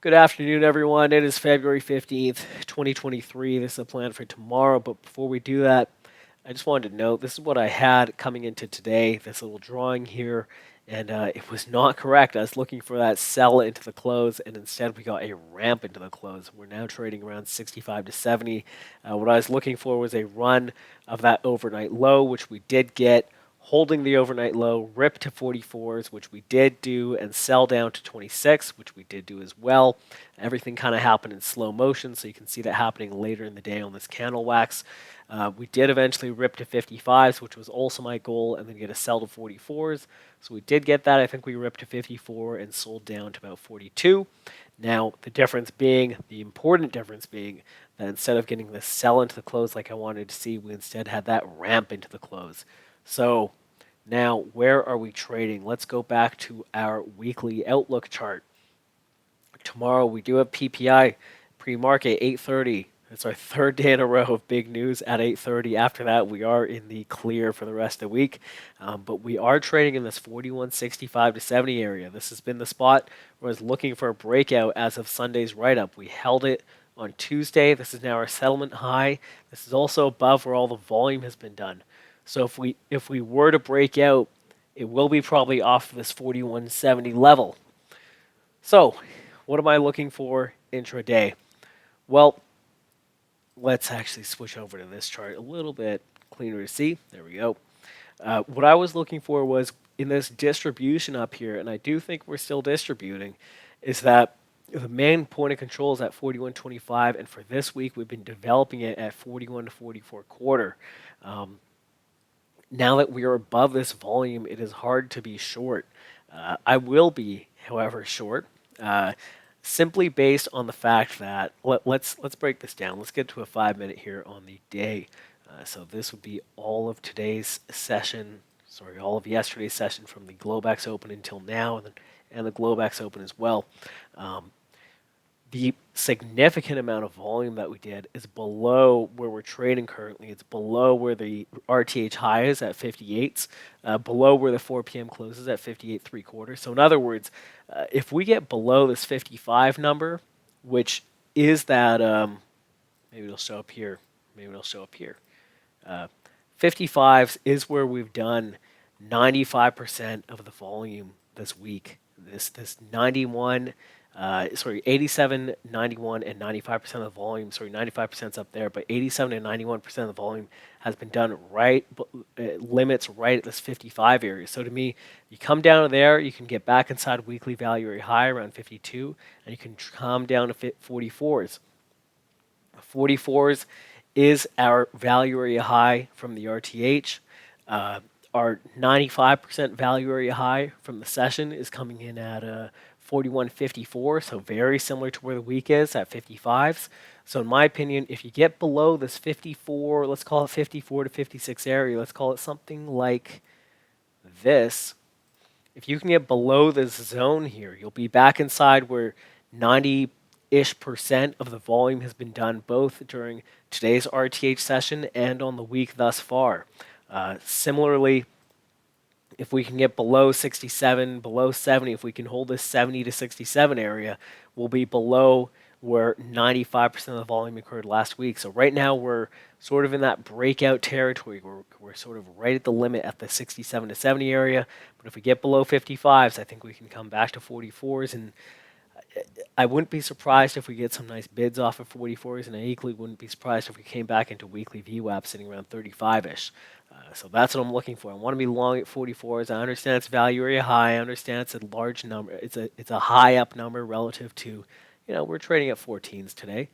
Good afternoon, everyone. It is February 15th, 2023. This is a plan for tomorrow. But before we do that, I just wanted to note this is what I had coming into today, this little drawing here, and it was not correct. I was looking for that sell into the close, and instead we got a ramp into the close. We're now trading around 65 to 70. What I was looking for was a run of that overnight low, which we did get, holding the overnight low, rip to 44s, which we did do, and sell down to 26, which we did do as well. Everything kind of happened in slow motion, so you can see that happening later in the day on this candle wax. We did eventually rip to 55s, which was also my goal, and then get a sell to 44s. So we did get that. I think we ripped to 54 and sold down to about 42. Now, the important difference being that instead of getting the sell into the close like I wanted to see, we instead had that ramp into the close. So now, where are we trading? Let's go back to our weekly outlook chart. Tomorrow we do have PPI pre-market 8:30. It's our third day in a row of big news at 8:30. After that, we are in the clear for the rest of the week. But we are trading in this 41.65 to 70 area. This has been the spot where I was looking for a breakout as of Sunday's write-up. We held it on Tuesday. This is now our settlement high. This is also above where all the volume has been done. So if we were to break out, it will be probably off this 41.70 level. So, what am I looking for intraday? Well, let's actually switch over to this chart a little bit cleaner to see. There we go. What I was looking for was in this distribution up here, and I do think we're still distributing, is that the main point of control is at 41.25, and for this week we've been developing it at 41 to 44 quarter. Now that we are above this volume, it is hard to be short. I will be, however, short, simply based on the fact that let's break this down. Let's get to a 5 minute here on the day. So this would be all of today's session. Sorry, all of yesterday's session from the Globex Open until now, and the Globex Open as well. The significant amount of volume that we did is below where we're trading currently. It's below where the RTH high is at 58s, below where the 4 p.m. closes at 58.75. So in other words, if we get below this 55 number, which is that, maybe it'll show up here. Maybe it'll show up here. 55s is where we've done 95% of the volume this week. This 91. 87, 91, and 95% of the volume. 95% is up there, but 87 and 91% of the volume has been done right, limits right at this 55 area. So to me, you come down to there, you can get back inside weekly value area high around 52, and you can come down to 44s. 44s is our value area high from the RTH. Our 95% value area high from the session is coming in at 41.54, so very similar to where the week is at 55s. So in my opinion, if you get below this 54, let's call it 54 to 56 area, let's call it something like this. If you can get below this zone here, you'll be back inside where 90-ish% of the volume has been done both during today's RTH session and on the week thus far. Similarly, if we can get below 67, below 70, if we can hold this 70 to 67 area, we'll be below where 95% of the volume occurred last week. So right now we're sort of in that breakout territory. We're sort of right at the limit at the 67 to 70 area. But if we get below 55s, I think we can come back to 44s. And I wouldn't be surprised if we get some nice bids off of 44s, and I equally wouldn't be surprised if we came back into weekly VWAP sitting around 35-ish. So that's what I'm looking for. I want to be long at 44s. I understand it's value area high. I understand it's a large number. It's a high up number relative to, we're trading at 14s today,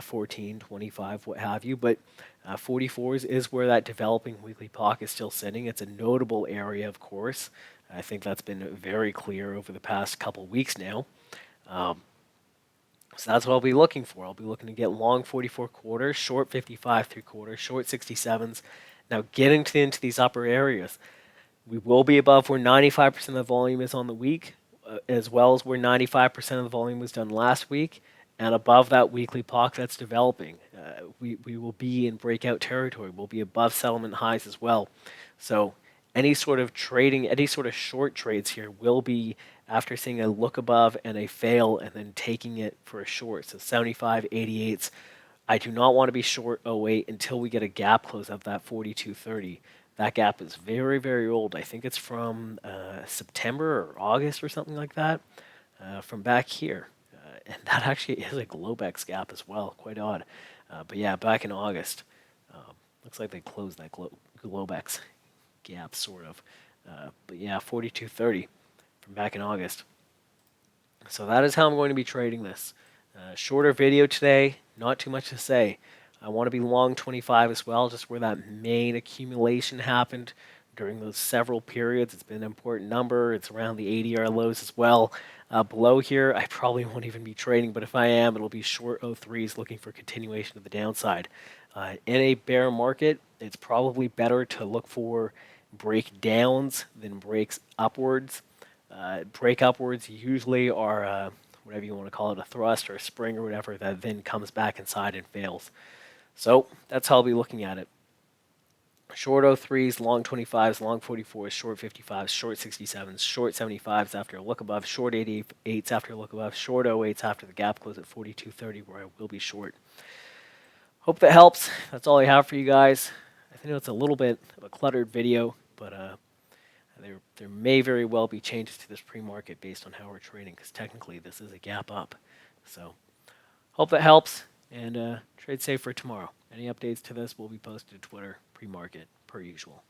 14, 25, what have you. But 44s is where that developing weekly pocket is still sitting. It's a notable area, of course. I think that's been very clear over the past couple weeks now. So that's what I'll be looking for. I'll be looking to get long 44 quarters, short 55 3/4, short 67s. Now getting into these upper areas, we will be above where 95% of the volume is on the week, as well as where 95% of the volume was done last week, and above that weekly pocket that's developing. We will be in breakout territory. We'll be above settlement highs as well. So any sort of trading, any sort of short trades here will be after seeing a look above and a fail and then taking it for a short. So 75, 88s. I do not want to be short 08 until we get a gap close of that 42.30. That gap is very, very old. I think it's from September or August or something like that, from back here. And that actually is a Globex gap as well. Quite odd. But yeah, back in August. Looks like they closed that Globex gap, sort of. But yeah, 42.30 from back in August. So that is how I'm going to be trading this. Shorter video today, not too much to say. I want to be long 25 as well, just where that main accumulation happened during those several periods. It's been an important number. It's around the ADR lows as well. Below here, I probably won't even be trading, but if I am, it'll be short 03s looking for continuation of the downside. In a bear market, it's probably better to look for breakdowns than breaks upwards. Break upwards usually are whatever you want to call it, a thrust or a spring or whatever, that then comes back inside and fails. So that's how I'll be looking at it. Short 03s, long 25s, long 44s, short 55s, short 67s, short 75s after a look above, short 88s after a look above, short 08s after the gap close at 42.30 where I will be short. Hope that helps. That's all I have for you guys. I know it's a little bit of a cluttered video, but there may very well be changes to this pre-market based on how we're trading, because technically this is a gap up. So hope that helps, and trade safe for tomorrow. Any updates to this will be posted to Twitter pre-market per usual.